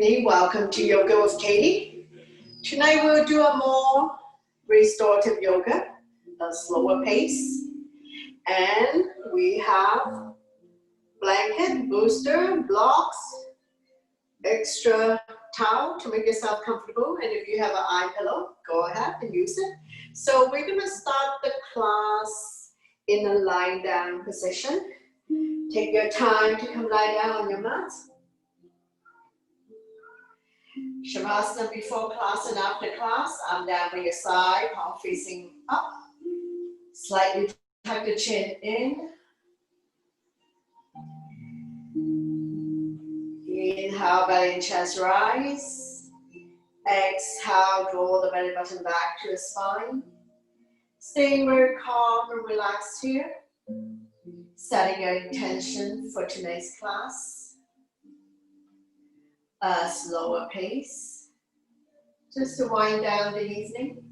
evening. Welcome to Yoga with Katie. Tonight we'll do a more restorative yoga, a slower pace. And we have blanket, booster, blocks, extra towel to make yourself comfortable. And if you have an eye pillow, go ahead and use it. So we're going to start the class in a lying down position. Take your time to come lie down on your mat. Shavasana before class and after class. Arm down by your side, palm facing up. Slightly tuck the chin in. Inhale, belly and chest rise. Exhale, draw the belly button back to the spine. Staying very calm and relaxed here. Setting your intention for tonight's class. A slower pace, just to wind down the evening.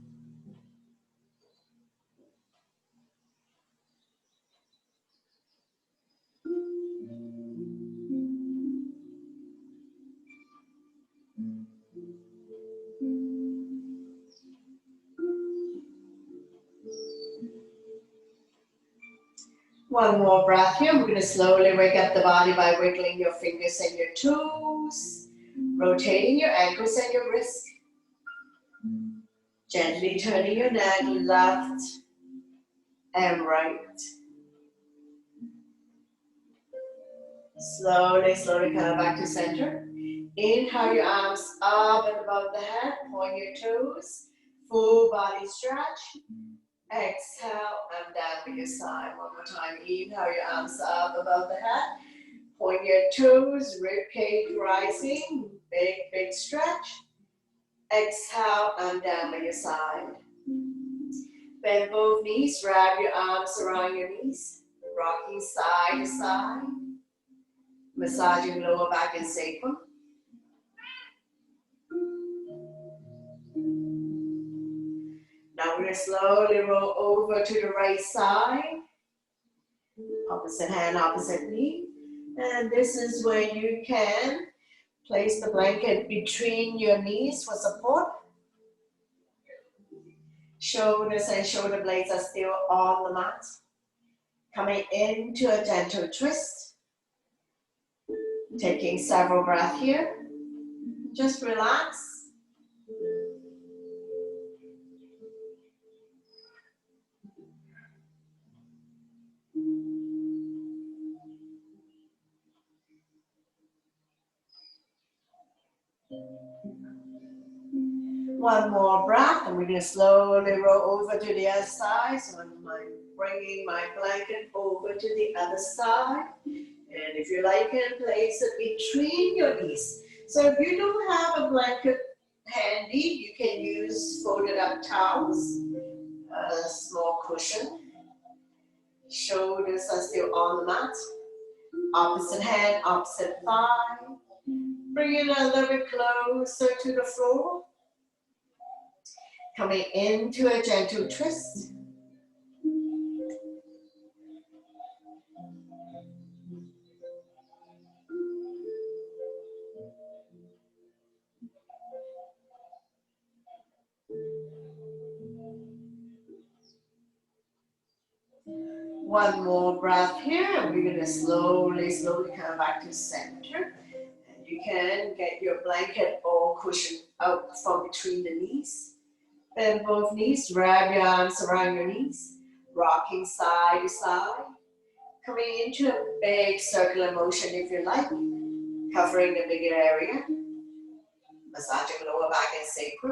One more breath here. We're going to slowly wake up the body by wiggling your fingers and your toes. Rotating your ankles and your wrists. Gently turning your neck left and right. Slowly come back to center. Inhale your arms up and above the head. Point your toes. Full body stretch. Exhale and down to your side. One more time. Inhale your arms up above the head. Point your toes. Rib cage rising. Big stretch. Exhale and down by your side. Bend both knees, wrap your arms around your knees. Rocking side to side. Massaging lower back and sacrum. Now we're going to slowly roll over to the right side. Opposite hand, opposite knee. And this is where you can place the blanket between your knees for support. Shoulders and shoulder blades are still on the mat. Coming into a gentle twist. Taking several breaths here. Just relax. One more breath, and we're going to slowly roll over to the other side. So I'm bringing my blanket over to the other side. And if you like it, place it between your knees. So if you don't have a blanket handy, you can use folded up towels, a small cushion. Shoulders are still on the mat. Opposite hand, opposite thigh. Bring it a little bit closer to the floor. Coming into a gentle twist. One more breath here, and we're going to slowly come back to center. And you can get your blanket or cushion out from between the knees. Bend both knees, wrap your arms around your knees, rocking side to side. Coming into a big circular motion if you like, covering the bigger area. Massaging lower back and sacrum.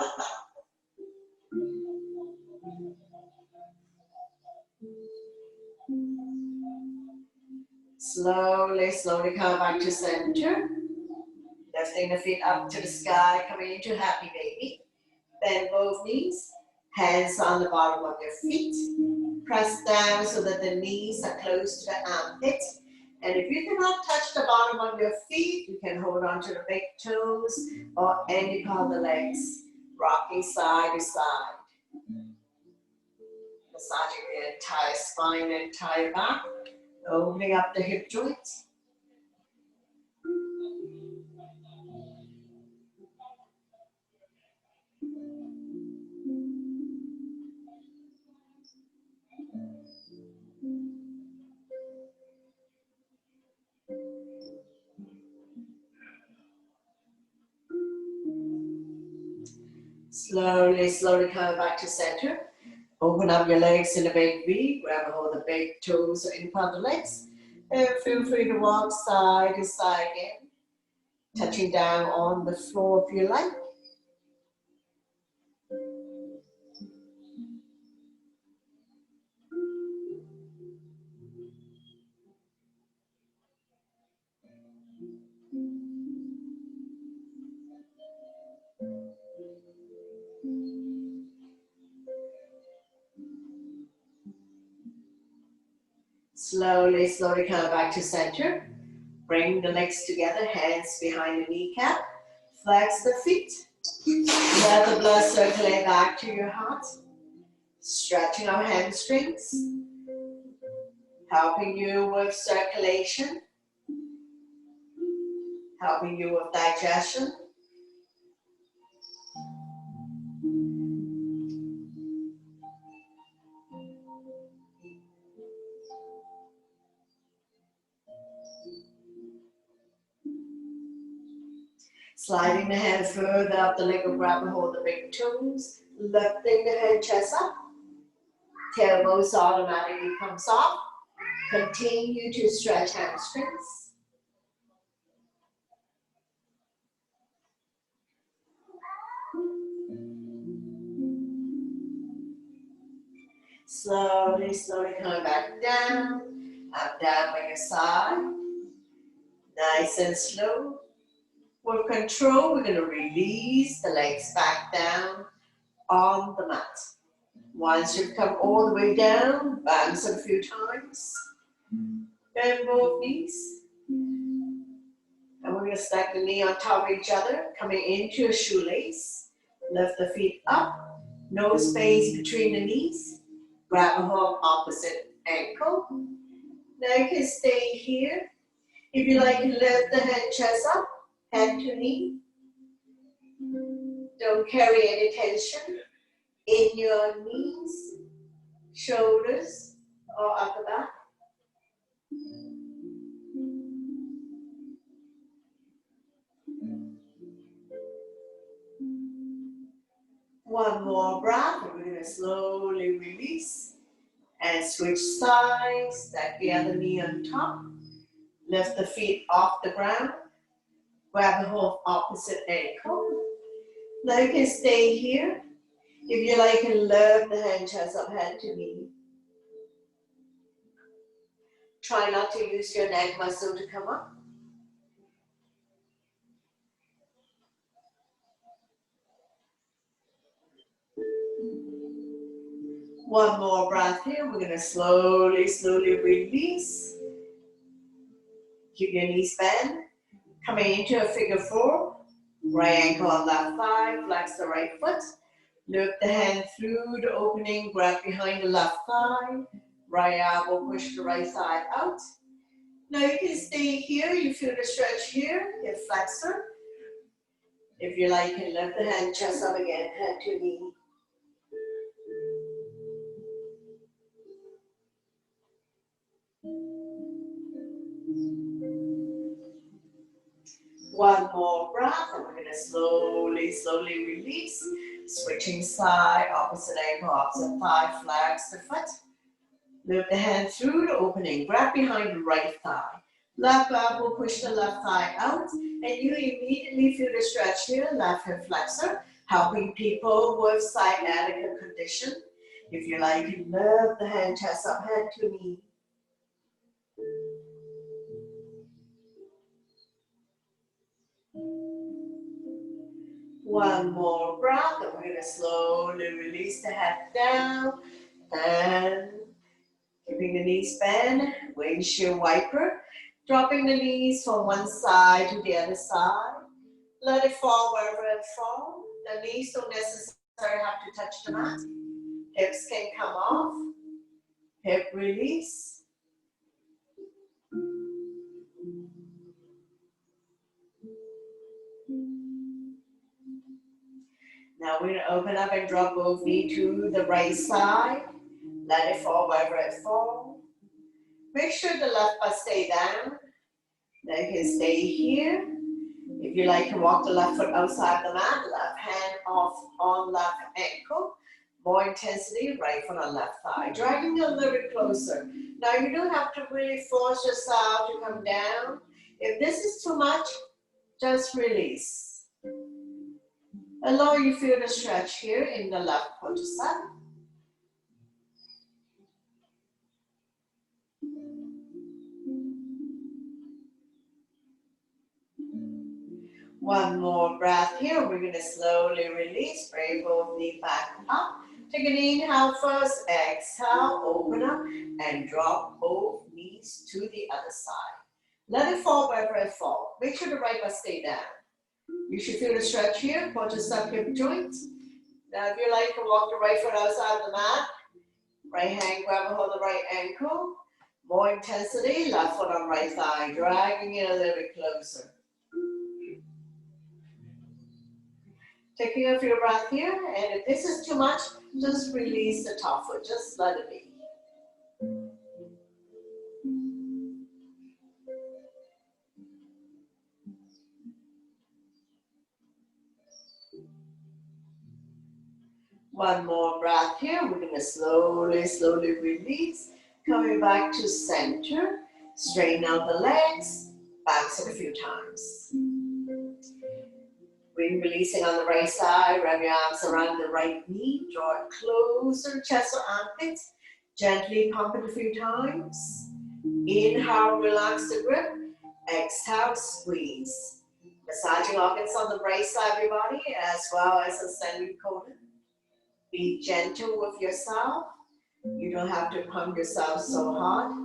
Slowly come back to center. Lifting the feet up to the sky, coming into happy baby. Bend both knees, hands on the bottom of your feet. Press down so that the knees are close to the armpit. And if you cannot touch the bottom of your feet, you can hold on to the big toes or any part of the legs. Rocking side to side. Massaging the entire spine and entire back. Opening up the hip joints. Slowly, slowly come back to center. Open up your legs in a big V. Grab a hold of the big toes in front of the legs. And feel free to walk side to side again. Touching down on the floor if you like. Slowly, slowly come back to center. Bring the legs together, hands behind the kneecap. Flex the feet. Let the blood circulate back to your heart. Stretching our hamstrings. Helping you with circulation. Helping you with digestion. Sliding the hand further up the leg and grab a hold of the big toes. Lifting the head, chest up. Tailbones automatically comes off. Continue to stretch hamstrings. Slowly, slowly coming back down. Up, down by your side. Nice and slow. With control, we're going to release the legs back down on the mat. Once you've come all the way down, bounce it a few times. Bend both knees. And we're going to stack the knee on top of each other, coming into a shoelace. Lift the feet up. No space between the knees. Grab a hold opposite ankle. Now you can stay here. If you like, lift the head, chest up, head to knee. Don't carry any tension in your knees, shoulders, or upper back. One more breath, and we're going to slowly release and switch sides. Stack the other knee on top. Lift the feet off the ground. Grab the hold opposite ankle. Now you can stay here. If you like, you can lift the hand, chest up, head to knee. Try not to use your neck muscle to come up. One more breath here. We're going to slowly, slowly release. Keep your knees bent. Coming into a figure four. Right ankle on left thigh. Flex the right foot. Lift the hand through the opening. Grab behind the left thigh. Right elbow, push the right side out. Now you can stay here. You feel the stretch here. Hip flexor. If you like, you can lift the hand, chest up again, head to knee. One more breath, and we're going to slowly, slowly release. Switching side, opposite ankle, opposite thigh, flex the foot. Lift the hand through the opening, grab behind the right thigh. Left elbow, push the left thigh out, and you immediately feel the stretch here, left hip flexor, helping people with sciatica condition. If you like, you lift the hand, chest up, head to knee. One more breath, and we're going to slowly release the head down, and keeping the knees bent, windshield wiper, dropping the knees from one side to the other side. Let it fall wherever it falls. The knees don't necessarily have to touch the mat. Hips can come off. Hip release. Now we're going to open up and drop both knees to the right side. Let it fall wherever it falls. Make sure the left butt stay down. Now you can stay here. If you like to walk the left foot outside the mat, left hand off on left ankle. More intensity, right foot on left thigh. Dragging a little bit closer. Now you don't have to really force yourself to come down. If this is too much, just release. Allow you feel the stretch here in the left quadricep. One more breath here. We're going to slowly release. Bring both knees back up. Take an inhale first. Exhale. Open up and drop both knees to the other side. Let it fall wherever it falls. Make sure the right butt stay down. You should feel the stretch here. Quadricep hip joints. Now if you like to walk the right foot outside the mat, right hand grab a hold of the right ankle. More intensity. Left foot on right thigh. Dragging it a little bit closer. Taking a few breaths here, and if this is too much, just release the top foot, just let it be. One more breath here, we're going to slowly release, coming back to center, straighten out the legs, bounce it a few times. We're releasing on the right side, wrap your arms around the right knee, draw it closer, chest or armpits, gently pump it a few times. Inhale, relax the grip, exhale, squeeze. Massaging organs on the right side of your body as well as the ascending colon. Be gentle with yourself. You don't have to pump yourself so hard.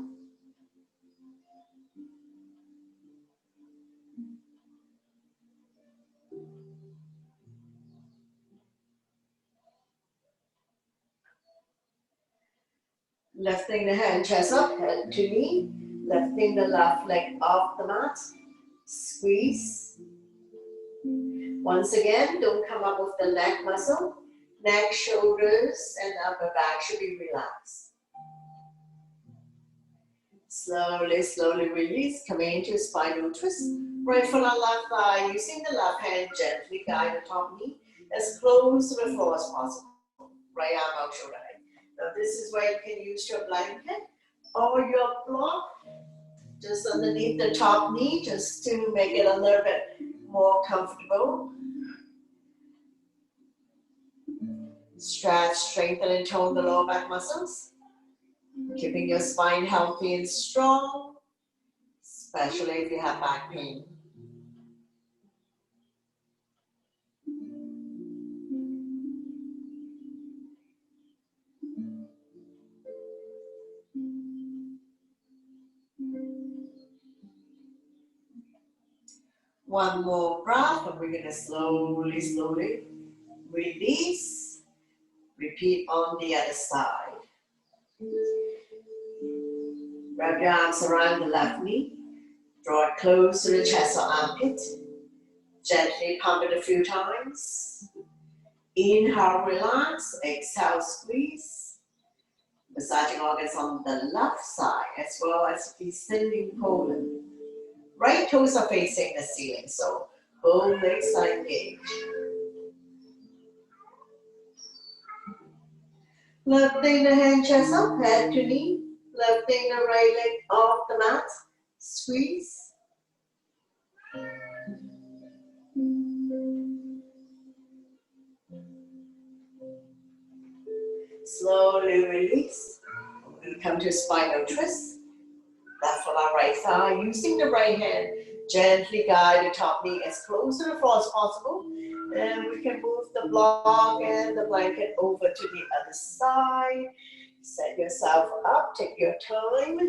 Lifting the hand, chest up, head to knee. Lifting the left leg off the mat. Squeeze. Once again, don't come up with the neck muscle. Neck, shoulders, and upper back should be relaxed. Slowly release. Coming into a spinal twist. Right foot on left thigh. Using the left hand, gently guide the top knee as close to the floor as possible. Right arm out, shoulder height. Now this is where you can use your blanket or your block just underneath the top knee, just to make it a little bit more comfortable. Stretch, strengthen, and tone the lower back muscles. Keeping your spine healthy and strong, especially if you have back pain. One more breath, and we're going to slowly release. Repeat on the other side. Wrap your arms around the left knee. Draw it close to the chest or armpit. Gently pump it a few times. Inhale, relax. Exhale, squeeze. Massaging organs on the left side as well as descending colon. Right toes are facing the ceiling, so both legs are engaged. Lifting the hand, chest up, head to knee. Lifting the right leg off the mat. Squeeze. Slowly release. We'll come to a spinal twist. Left foot on right thigh. Using the right hand, gently guide the top knee as close to the floor as possible. And we can move the block and the blanket over to the other side. Set yourself up, take your time.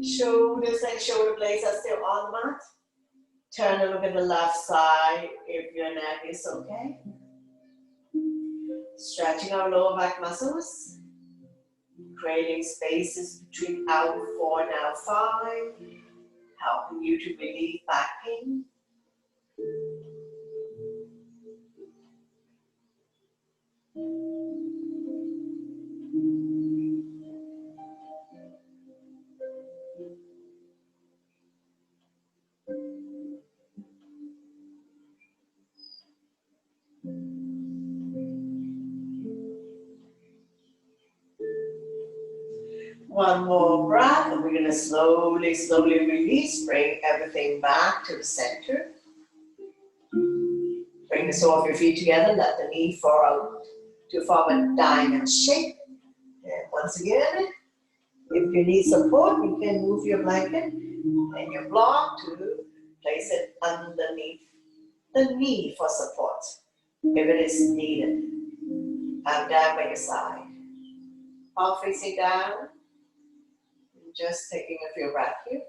Shoulders and shoulder blades are still on the mat. Turn and look at the left side if your neck is okay. Stretching our lower back muscles. Creating spaces between out 4 and out 5. Helping you to relieve back pain. One more breath, and we're going to slowly, slowly release. Bring everything back to the center. Bring the sole of your feet together. Let the knee fall out to form a diamond shape. And once again, if you need support, you can move your blanket and your block to place it underneath the knee for support if it is needed. And down by your side. Palm facing down. Just taking a few breaths here.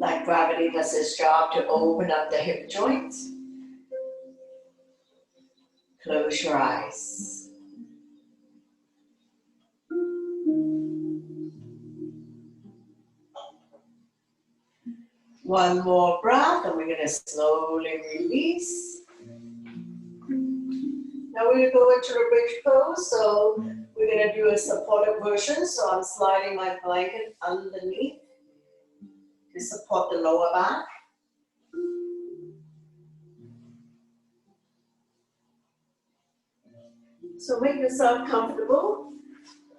Like gravity does its job to open up the hip joints. Close your eyes. One more breath, and we're going to slowly release. Now we're going to go into the bridge pose. So we're going to do a supported version. So I'm sliding my blanket underneath to support the lower back. So make yourself comfortable.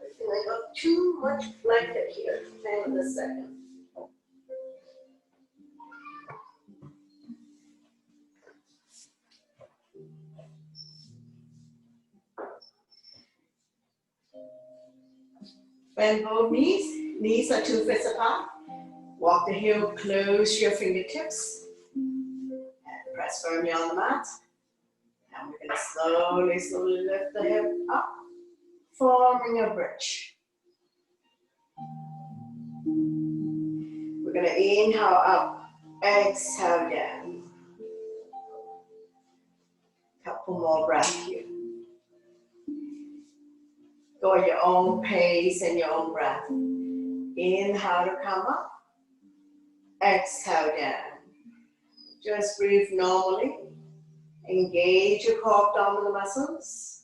I think I got too much blanket here. Hang on a second. Bend both knees. Knees are 2 feet apart. Walk the heel, close your fingertips. And press firmly on the mat. And we're going to slowly, slowly lift the hip up, forming a bridge. We're going to inhale up, exhale down. Couple more breaths here. Go at your own pace and your own breath. Inhale to come up, exhale down. Just breathe normally. Engage your core abdominal muscles.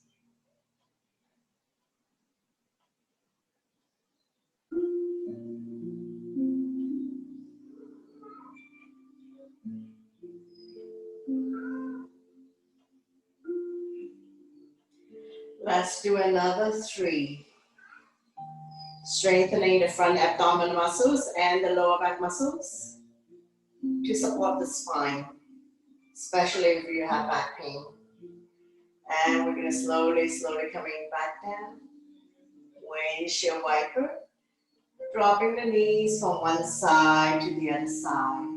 Let's do another 3. Strengthening the front abdominal muscles and the lower back muscles to support the spine, especially if you have back pain. And we're going to slowly, slowly coming back down. Windshield wiper. Dropping the knees from one side to the other side.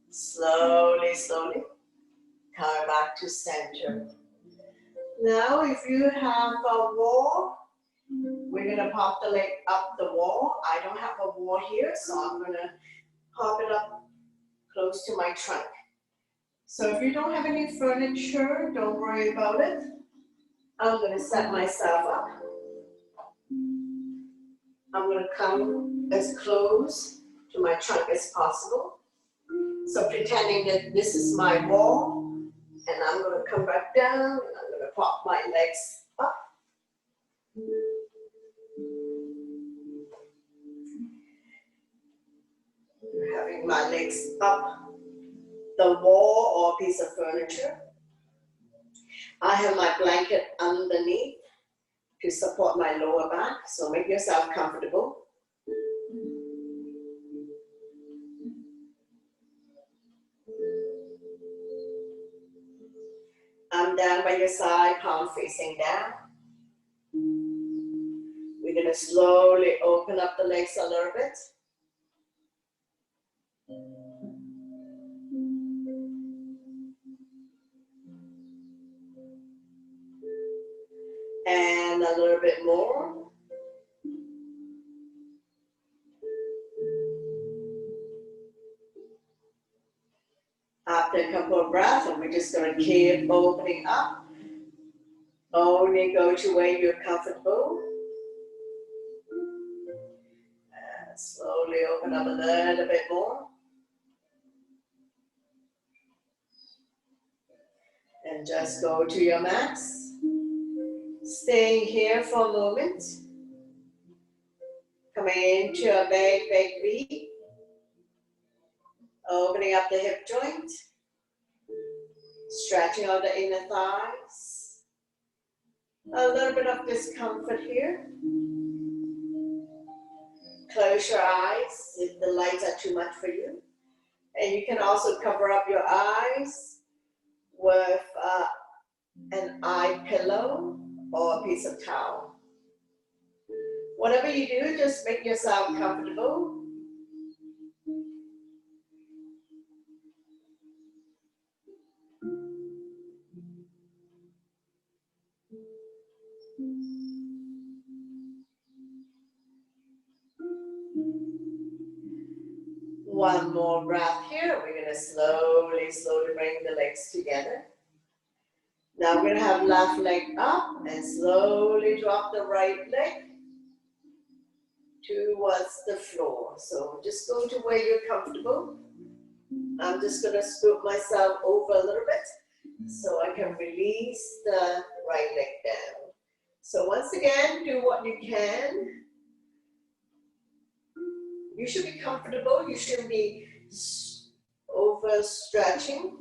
Slowly, slowly coming back to center. Now, if you have a wall, we're going to pop the leg up the wall. I don't have a wall here, so I'm going to pop it up close to my trunk. So if you don't have any furniture, don't worry about it. I'm going to set myself up. I'm going to come as close to my trunk as possible. So pretending that this is my wall, and I'm going to come back down, and I'm going to pop my legs up. Having my legs up the wall or a piece of furniture. I have my blanket underneath to support my lower back, so make yourself comfortable. I'm down by your side, palm facing down. We're going to slowly open up the legs a little bit. And a little bit more. After a couple of breaths, and we're just going to keep opening up. Only go to where you're comfortable. And slowly open up a little bit more. And just go to your max. Staying here for a moment. Coming into a big, big V. Opening up the hip joint. Stretching out the inner thighs. A little bit of discomfort here. Close your eyes if the lights are too much for you. And you can also cover up your eyes with an eye pillow or a piece of towel. Whatever you do, just make yourself comfortable. One more breath here. We're going to slowly bring the legs together. Now we're going to have left leg up and slowly drop the right leg towards the floor. So just go to where you're comfortable. I'm just going to scoop myself over a little bit so I can release the right leg down. So once again, do what you can. You should be comfortable. You shouldn't be overstretching.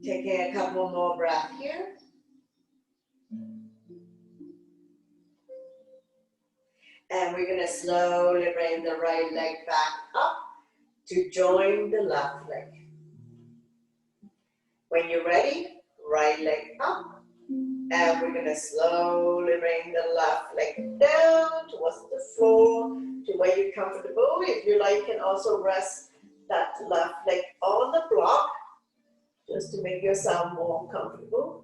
Taking a couple more breaths here. And we're going to slowly bring the right leg back up to join the left leg. When you're ready, right leg up. And we're going to slowly bring the left leg down towards the floor to where you're comfortable. If you like, you can also rest that left leg on the block just to make yourself more comfortable.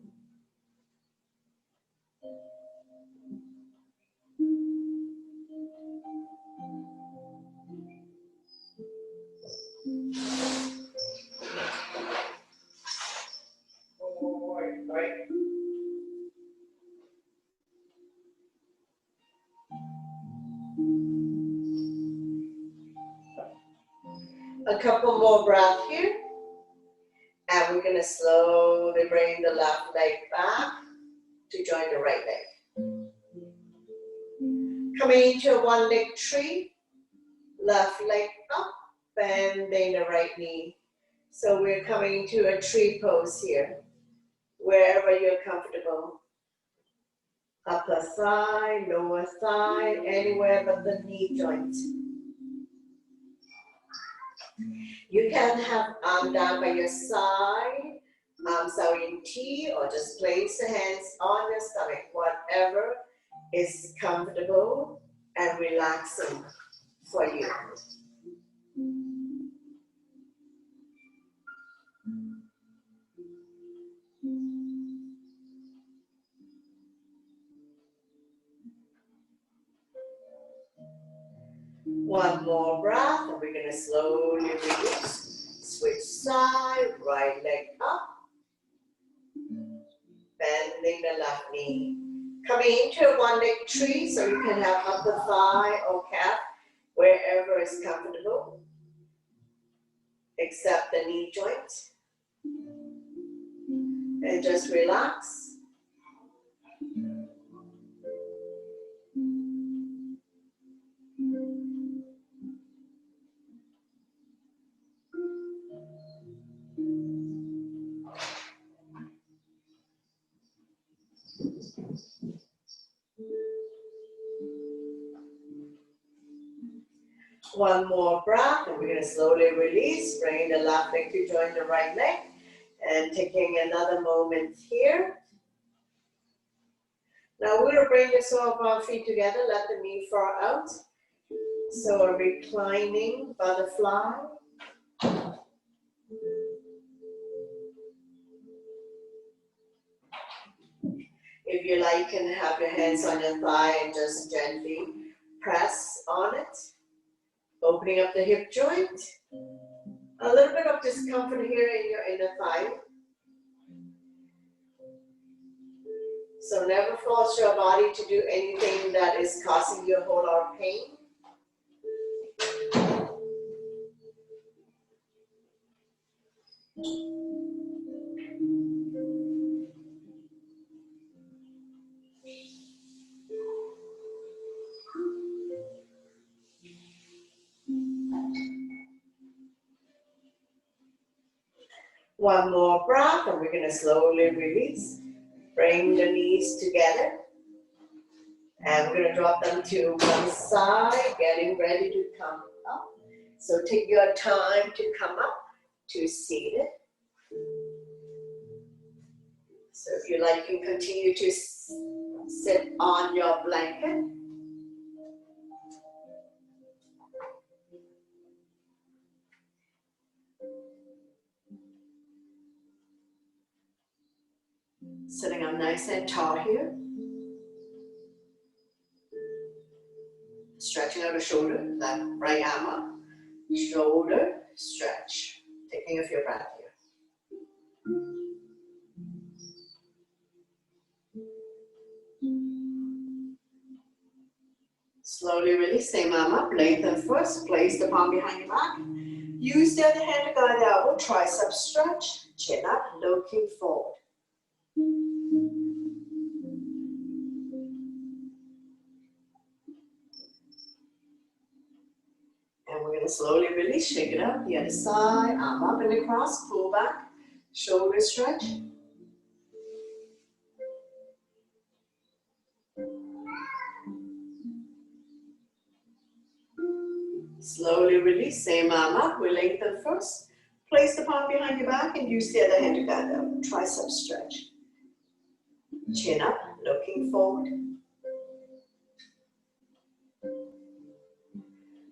Right. A couple more breaths here. And we're going to slowly bring the left leg back to join the right leg. Coming into a one leg tree. Left leg up, bending the right knee. So we're coming into a tree pose here. Wherever you're comfortable. Upper thigh, lower thigh, anywhere but the knee joint. You can have arm down by your side, arms out in T, or just place the hands on your stomach, whatever is comfortable and relaxing for you. One more breath, and we're going to slowly release. Switch side, right leg up. Bending the left knee. Coming into a one leg tree, so you can have upper thigh or calf, wherever is comfortable, except the knee joint. And just relax. One more breath, and we're going to slowly release, bringing the left leg to join the right leg, and taking another moment here. Now we're going to bring the sole of our feet together, let the knee far out. So a reclining butterfly. If you like, you can have your hands on your thigh and just gently press on it. Opening up the hip joint. A little bit of discomfort here in your inner thigh. So never force your body to do anything that is causing you a whole lot of pain. One more breath, and we're going to slowly release. Bring the knees together. And we're going to drop them to one side, getting ready to come up. So take your time to come up to seated. So if you like, you can continue to sit on your blanket. Sitting up nice and tall here. Stretching out the shoulder, that right arm up. Shoulder stretch. Taking a few breaths here. Slowly release, same arm up, lengthen first, place the palm behind your back. Use the other hand to guide the elbow, tricep stretch, chin up, looking forward. And we're going to slowly release, shake it up, the other side, arm up and across, pull back, shoulder stretch. Slowly release, same arm up, we lengthen first. Place the palm behind your back and use the other hand to guide the tricep stretch. Chin up, looking forward.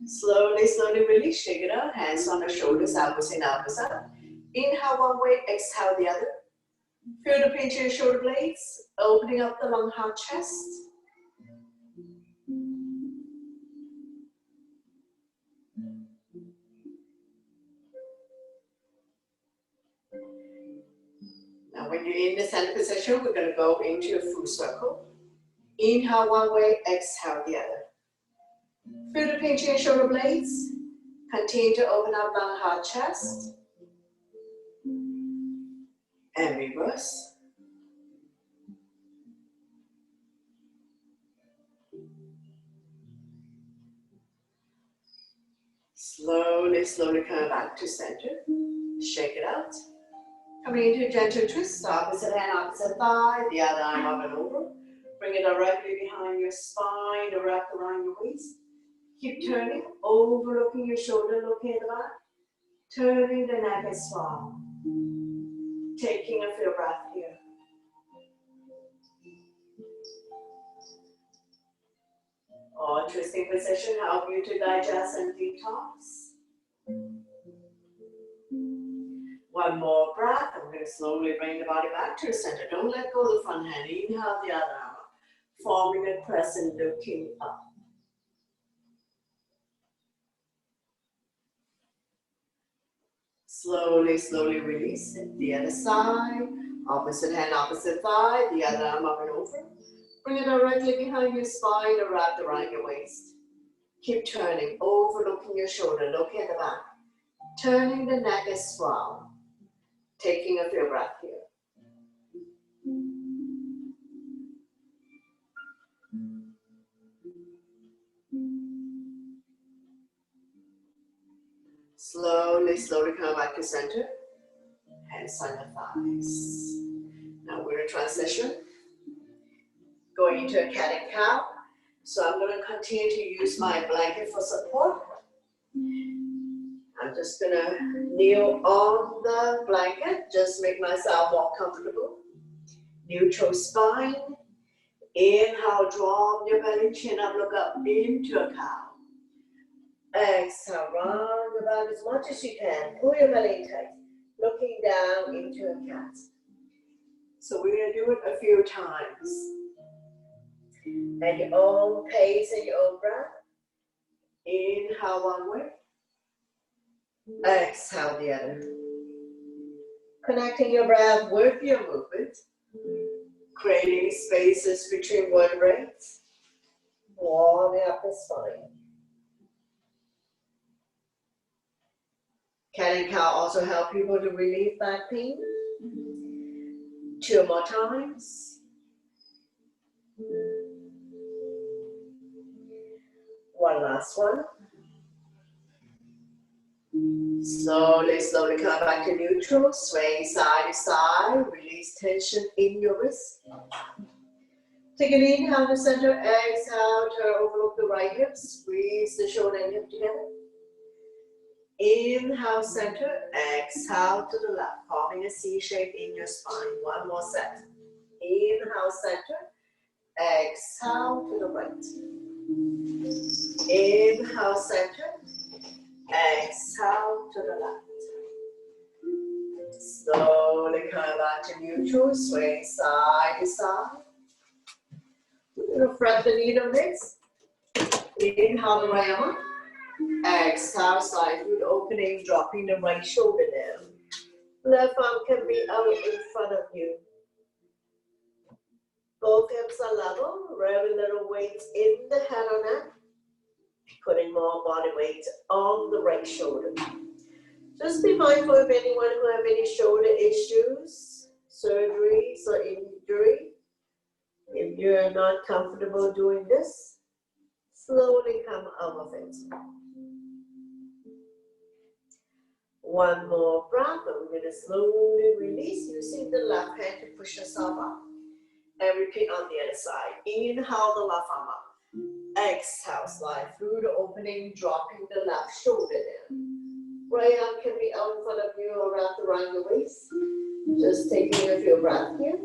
Slowly, slowly release, shake it out, hands on the shoulders, elbows in, elbows up. Inhale one way, exhale the other. Feel the pinch in your shoulder blades, opening up the long hard chest. Now when you're in the center position, we're going to go into a full circle. Inhale one way, exhale the other. Feel the pinch in your shoulder blades. Continue to open up long hard chest. And reverse. Slowly, slowly come back to center. Shake it out. Coming into a gentle twist, opposite hand, opposite thigh, the other arm up and over. Bring it directly behind your spine, or wrap around your waist. Keep turning, overlooking your shoulder, looking at the back. Turning the neck as well. Taking a few breaths here. Or twisting position, help you to digest and detox. One more breath. I'm going to slowly bring the body back to the center. Don't let go of the front hand. Inhale the other arm up. Forming a crescent, looking up. Slowly, slowly release it. The other side. Opposite hand, opposite thigh. The other arm up and over. Bring it directly behind your spine or wrapped around your waist. Keep turning, overlooking your shoulder, looking at the back. Turning the neck as well. Taking a few breaths here. Slowly, slowly come back to center. Hands on the thighs. Now we're in transition. Going into a cat and cow. So I'm going to continue to use my blanket for support. I'm just going to kneel on the blanket. Just make myself more comfortable. Neutral spine. Inhale, draw your belly, chin up, look up into a cow. Exhale, round your back as much as you can. Pull your belly tight. Looking down into a cat. So we're going to do it a few times. At your own pace and your own breath. Inhale one way. Exhale the other. Connecting your breath with your movement. Creating spaces between vertebrae. Warming up the spine. Cat and cow also help people to relieve back pain. 2 more times. One last one. Slowly, slowly come back to neutral. Swaying side to side. Release tension in your wrist. Take an inhale to center. Exhale to overlook the right hip. Squeeze the shoulder and hip together. Inhale, center. Exhale to the left. Forming a C shape in your spine. One more set. Inhale, center. Exhale to the right. Inhale, center. Exhale to the left. Slowly come back to neutral. Swing side to side. We're going to front the knee to mix. Inhale the right arm. Exhale, slide through the opening, dropping the right shoulder down. Left arm can be out in front of you. Both hips are level. Very little weight in the head or neck. Putting more body weight on the right shoulder. Just be mindful of anyone who have any shoulder issues, surgeries, or injury. If you're not comfortable doing this, slowly come out of it. One more breath, and we're going to slowly release using the left hand to push yourself up. And repeat on the other side. Inhale the left arm up. Exhale, slide through the opening, dropping the left shoulder down. Right arm can be out in front of you or wrapped around your waist. Just taking a few breaths here.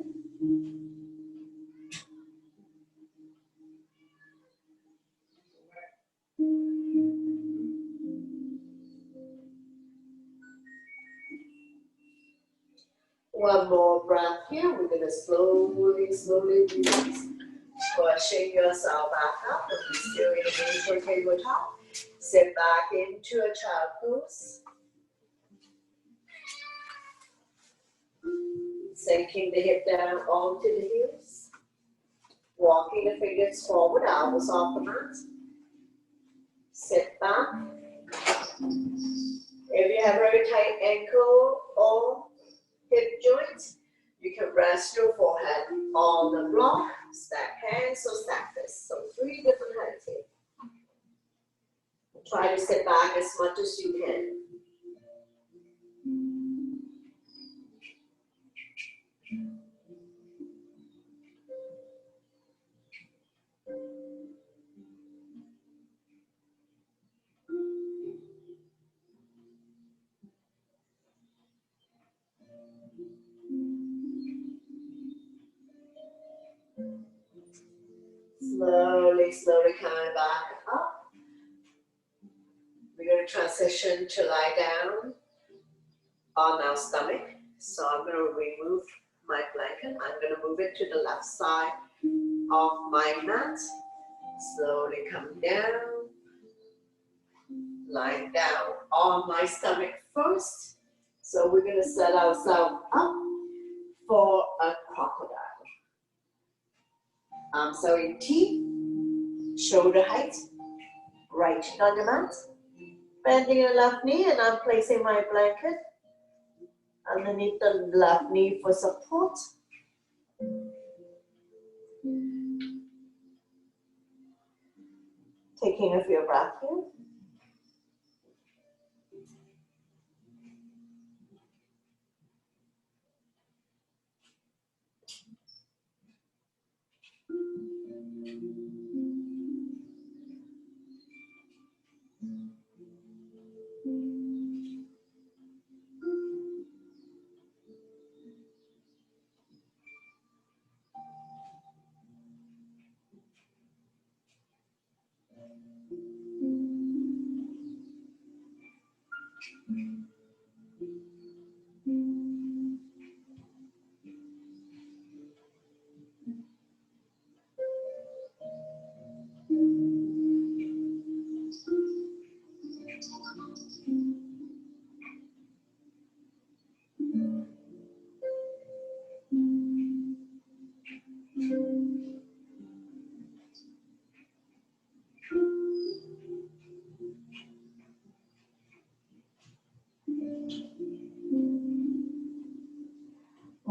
One more breath here. We're going to slowly, slowly release. Pushing yourself back up. If you're still in a neutral tabletop, sit back into a child pose. Sinking the hip down onto the heels. Walking the fingers forward, elbows off the mat. Sit back. If you have very tight ankle or hip joint, you can rest your forehead on the block, stack hands or stack fists. So 3 different hands here. Try to sit back as much as you can. Slowly, slowly coming back up. We're going to transition to lie down on our stomach. So I'm going to remove my blanket. I'm going to move it to the left side of my mat. Slowly come down. Lying down on my stomach first. So we're going to set ourselves up for a crocodile. So in T, shoulder height, right chin on the mat. Bending the left knee, and I'm placing my blanket underneath the left knee for support. Taking a few breaths here.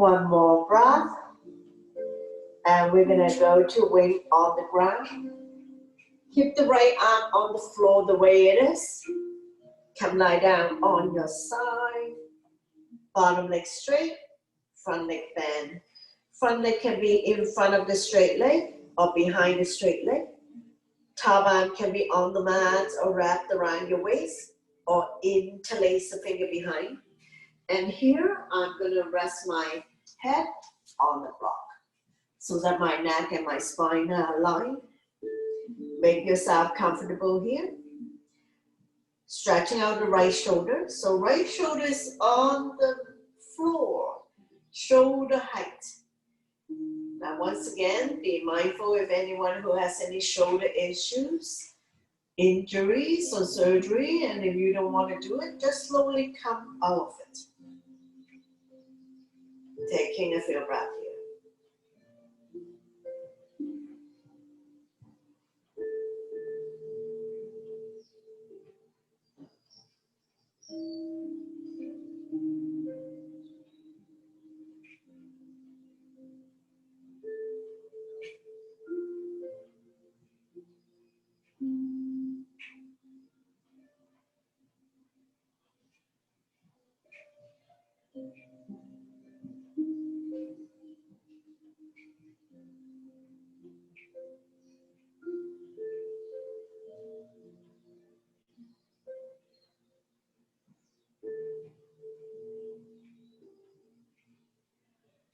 One more breath. And we're gonna go to wing on the ground. Keep the right arm on the floor the way it is. Come lie down on your side. Bottom leg straight, front leg bend. Front leg can be in front of the straight leg or behind the straight leg. Top arm can be on the mat or wrapped around your waist or interlace the finger behind. And here I'm gonna rest my head on the block so that my neck and my spine are aligned. Make yourself comfortable here. Stretching out the right shoulder. So right shoulder is on the floor, shoulder height. Now once again, be mindful if anyone who has any shoulder issues, injuries or surgery, and if you don't want to do it, just slowly come out of it. Taking a full breath here.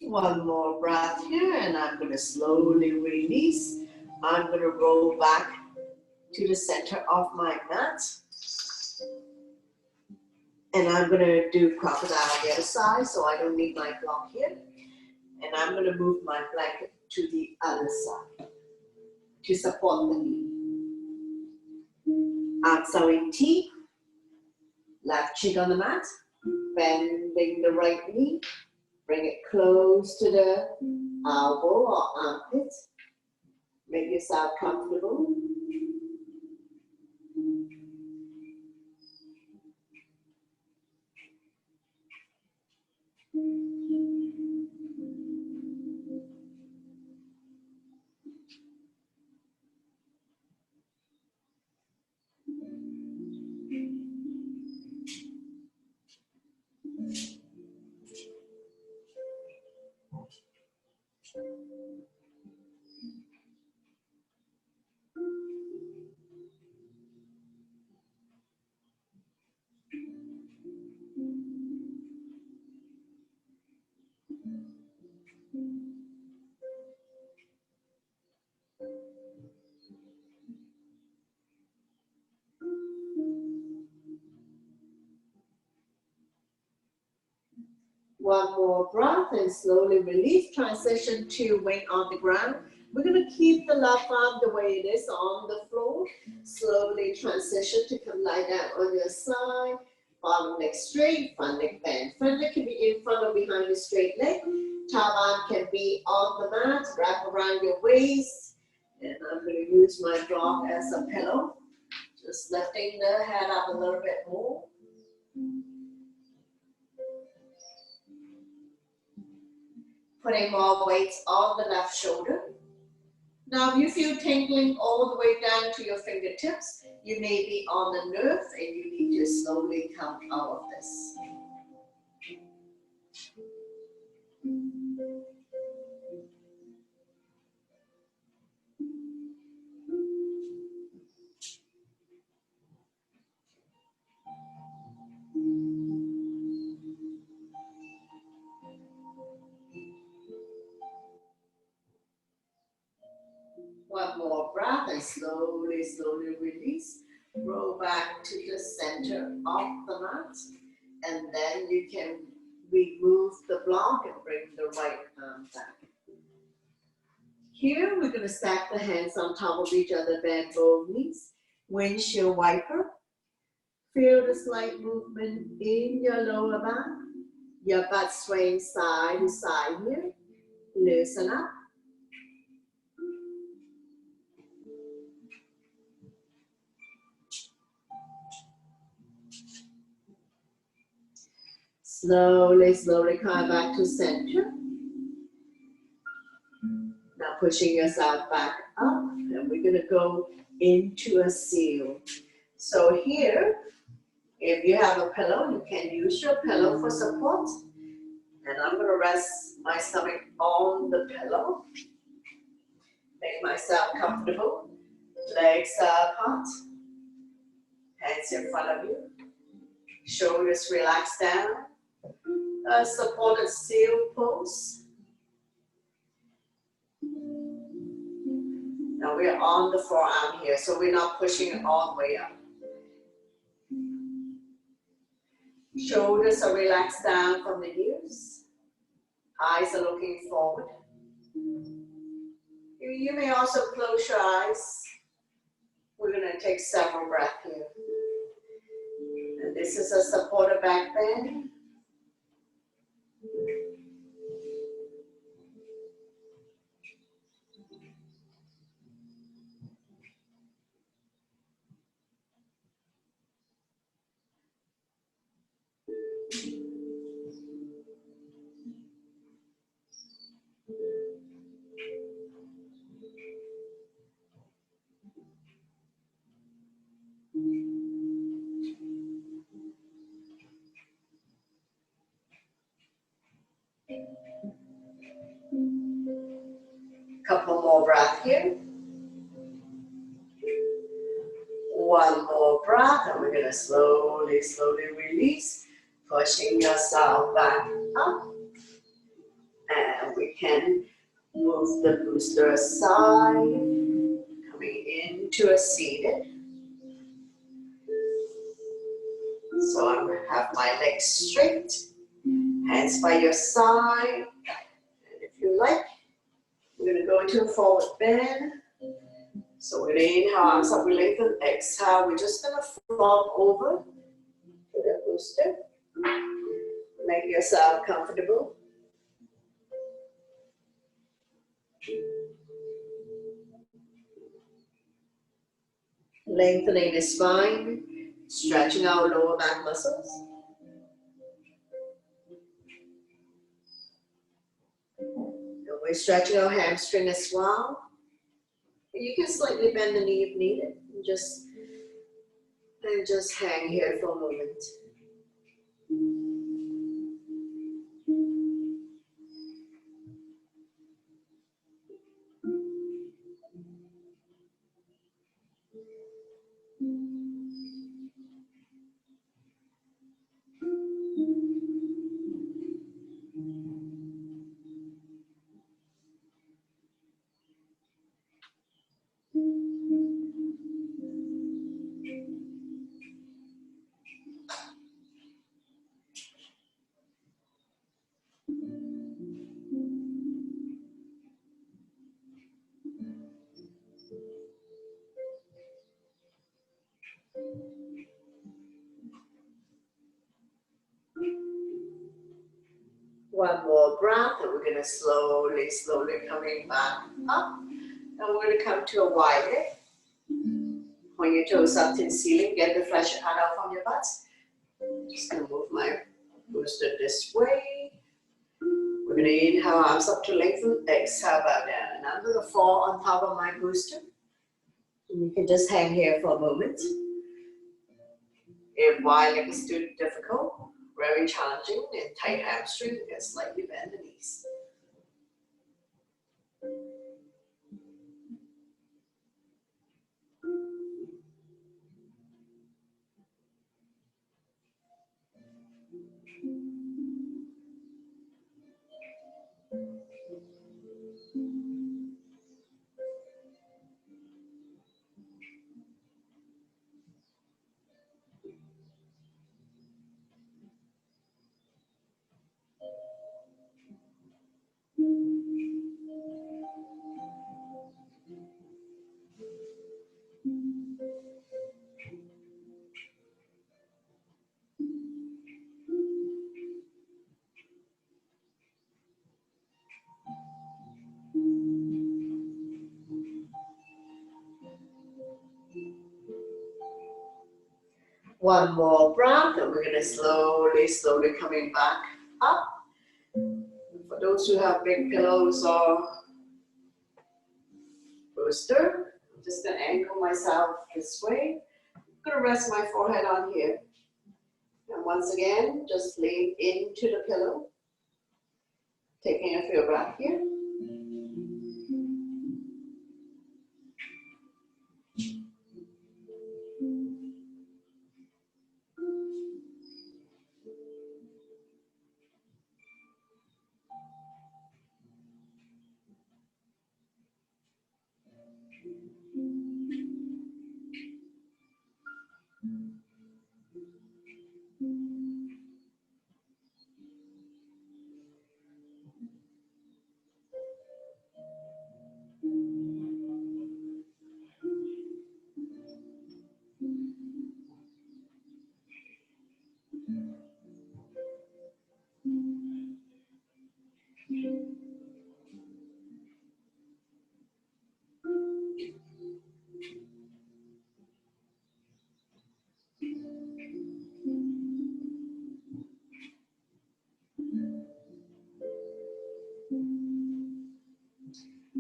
One more breath here, and I'm going to slowly release. I'm going to roll back to the center of my mat. And I'm going to do crocodile on the other side, so I don't need my block here. And I'm going to move my blanket to the other side to support the knee. Exhale in T, left cheek on the mat, bending the right knee, bring it close to the elbow or armpit. Make yourself comfortable. One more breath and slowly release. Transition to wing on the ground. We're going to keep the left arm the way it is on the floor. Slowly transition to come lie down on your side. Bottom leg straight, front leg bend. Front leg can be in front or behind the straight leg. Top arm can be on the mat, wrap around your waist. And I'm going to use my block as a pillow. Just lifting the head up a little bit more. Putting more weight on the left shoulder. Now, if you feel tingling all the way down to your fingertips, you may be on the nerve and you need to slowly come out of this. One more breath and slowly, slowly release. Roll back to the center of the mat. And then you can remove the block and bring the right arm back. Here, we're going to stack the hands on top of each other, bend both knees. Windshield wiper. Feel the slight movement in your lower back. Your butt swaying side to side here. Loosen up. Slowly, slowly come back to center. Now pushing yourself back up, and we're gonna go into a seal. So here, if you have a pillow, you can use your pillow for support. And I'm gonna rest my stomach on the pillow. Make myself comfortable. Legs apart. Hands in front of you. Shoulders relaxed down. A supported seal pose. Now we're on the forearm here, so we're not pushing it all the way up. Shoulders are relaxed down from the ears. Eyes are looking forward. You may also close your eyes. We're going to take several breaths here. And this is a supported back bend. Couple more breaths here. One more breath, and we're going to slowly, slowly release, pushing yourself back up. And we can move the booster aside, coming into a seated. So I'm going to have my legs straight, hands by your side. And if you like, we're going to go into a forward bend. So we're going to inhale, arms up, we lengthen, exhale. We're just going to flop over to the booster. Make yourself comfortable. Lengthening the spine, stretching our lower back muscles. And we're stretching our hamstring as well. You can slightly bend the knee if needed. And just hang here for a moment. One more breath, and we're going to slowly, slowly coming back up. And we're going to come to a wide leg. Point your toes up to the ceiling. Get the flesh and hand out from your butt. Just going to move my booster this way. We're going to inhale, arms up to lengthen. Exhale, bow down. And I'm going to fall on top of my booster. And you can just hang here for a moment. If wide leg is too difficult, very challenging, and tight hamstring, you can slightly bend the knees. One more breath, and we're going to slowly coming back up. For those who have big pillows or bolster, I'm just going to angle myself this way. I'm going to rest my forehead on here. And once again, just lean into the pillow. Taking a few breaths here.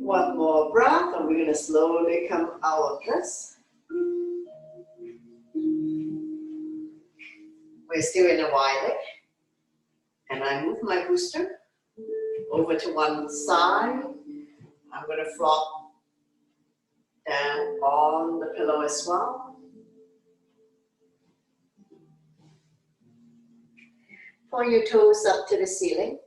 One more breath, and we're going to slowly come out of this. We're still in a wide leg. And I move my booster over to one side. I'm going to flop down on the pillow as well. Point your toes up to the ceiling.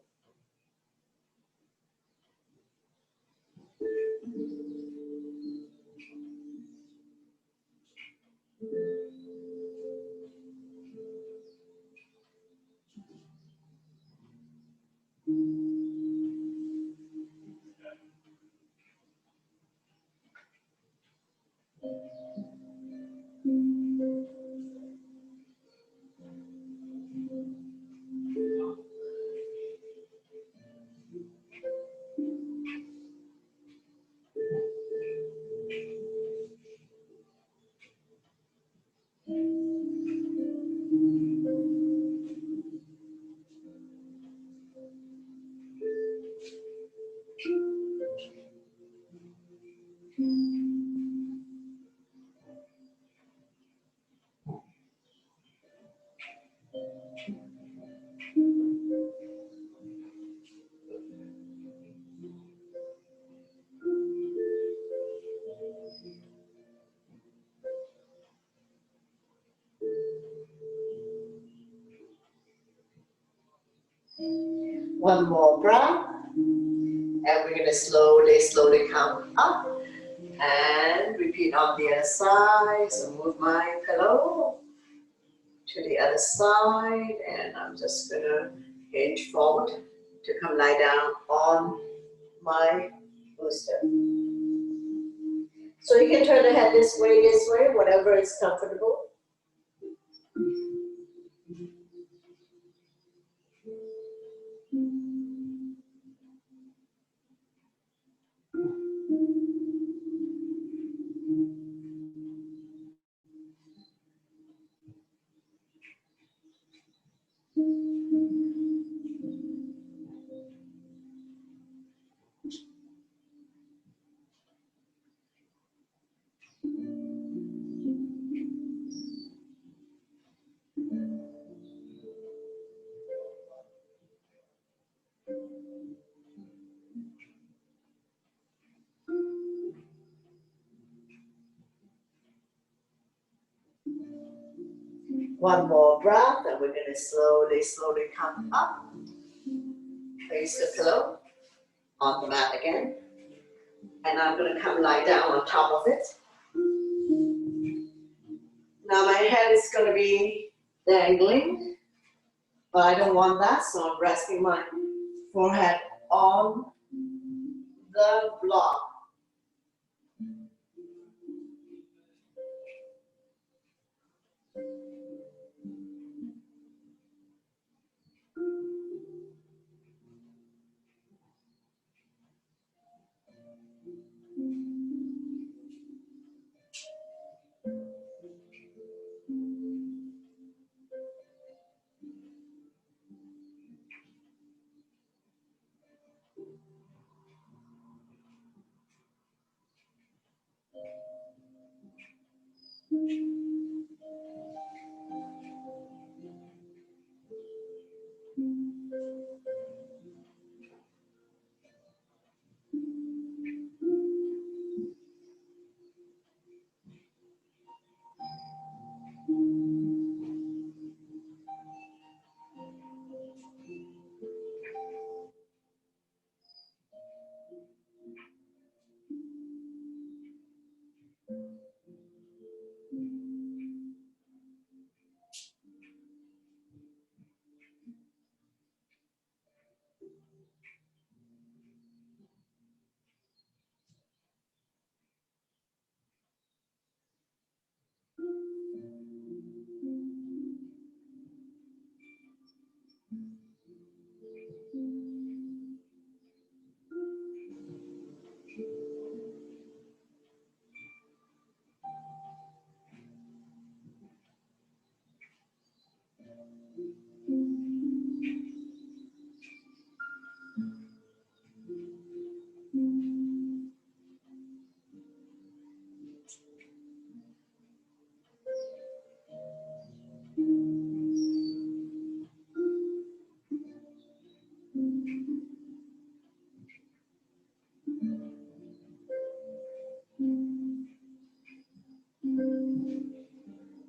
One more breath. And we're going to slowly come up. And repeat on the other side. So move my pillow to the other side. And I'm just going to hinge forward to come lie down on my bolster. So you can turn the head this way, whatever is comfortable. One more breath, and we're going to slowly come up. Place the pillow on the mat again. And I'm going to come lie down on top of it. Now my head is going to be dangling, but I don't want that, so I'm resting my forehead on the block.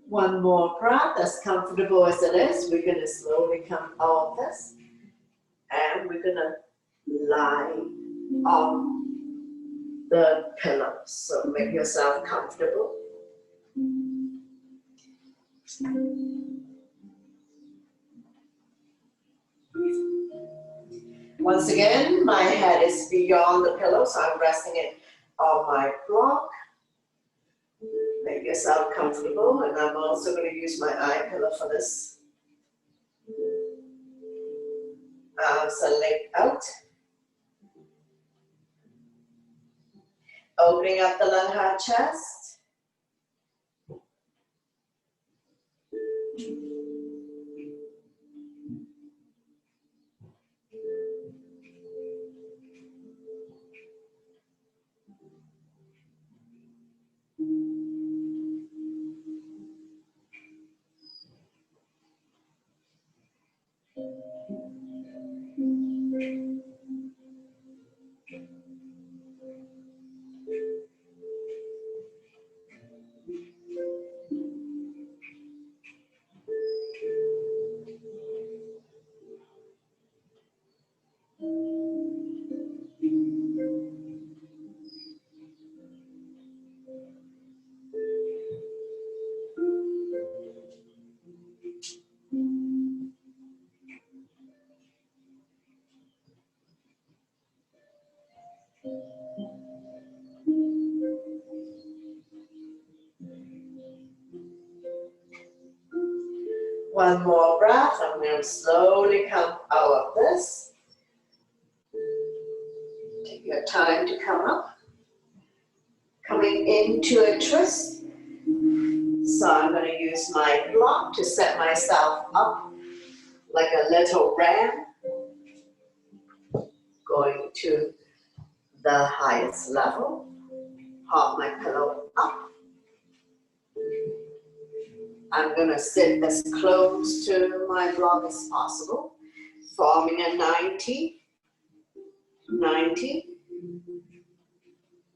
One more breath, as comfortable as it is. We're going to slowly come out of this. And we're going to lie on the pillow. So make yourself comfortable. Once again, my head is beyond the pillow, so I'm resting it on my block. Make yourself comfortable, and I'm also going to use my eye pillow for this. Arms and leg out. Opening up the lung, heart, chest. One more breath. I'm going to slowly come out of this. Take your time to come up. Coming into a twist. So I'm going to use my block to set myself up like a little ram. Going to the highest level. Pop my pillow up. I'm going to sit as close to my block as possible, forming a 90.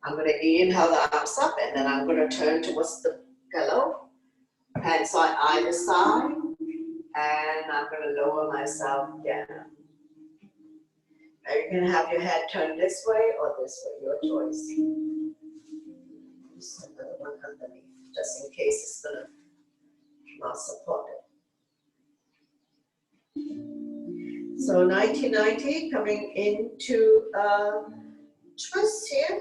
I'm going to inhale the arms up, and then I'm going to turn towards the pillow. Hands on either side, and I'm going to lower myself down. Now you can have your head turned this way or this way, your choice. Just another one underneath, just in case it's going to not support it. So 90, coming into a twist here.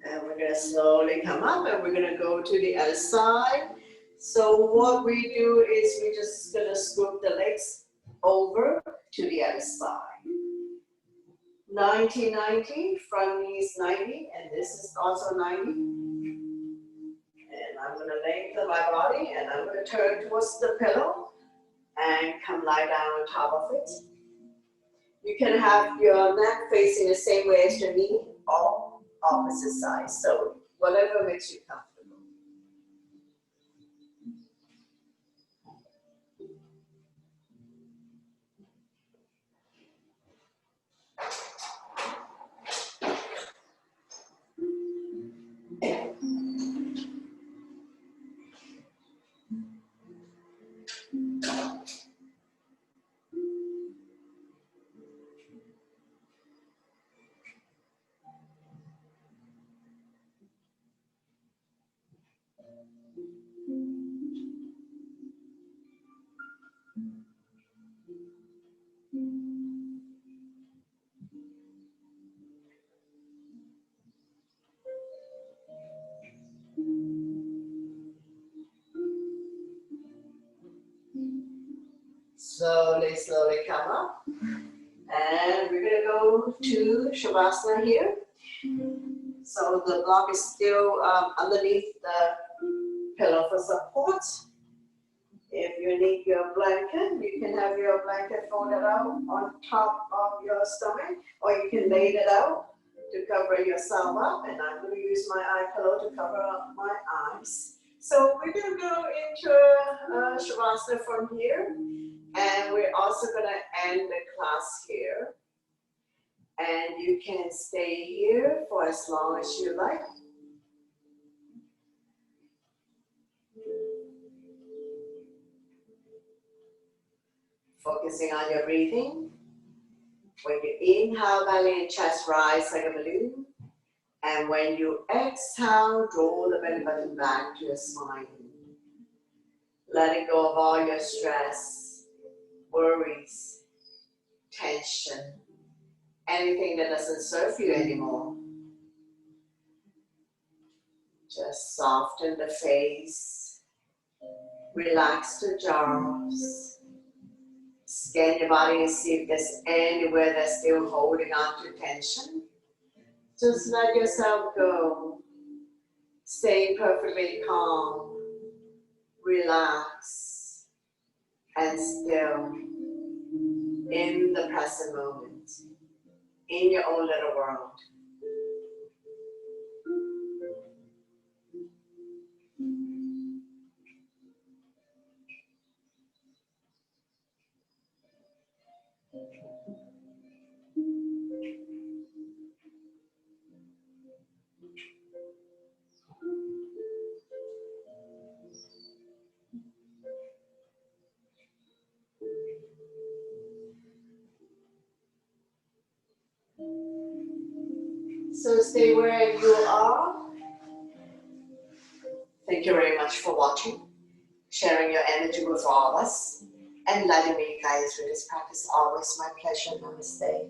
And we're going to slowly come up, and we're going to go to the other side. So what we do is we're just going to scoop the legs over to the other side. 90, front knee is 90, and this is also 90. And I'm going to lengthen my body, and I'm going to turn towards the pillow and come lie down on top of it. You can have your neck facing the same way as your knee, or opposite side, so whatever makes you comfortable. slowly, slowly come up. And we're going to go to Shavasana here. So the block is still underneath the pillow for support. If you need your blanket, you can have your blanket folded out on top of your stomach, or you can lay it out to cover yourself up. And I'm going to use my eye pillow to cover up my eyes. So we're going to go into Shavasana from here. And we're also going to end the class here. And you can stay here for as long as you like. Focusing on your breathing. When you inhale, belly and chest rise like a balloon. And when you exhale, draw the belly button back to your spine. Letting go of all your stress, worries, tension, anything that doesn't serve you anymore. Just soften the face, relax the jaws, scan your body and see if there's anywhere that's still holding on to tension. Just let yourself go, stay perfectly calm, relax, and still in the present moment, in your own little world. So stay where you are. Thank you very much for watching, sharing your energy with all of us, and letting me guide you through this practice. Always my pleasure. Namaste.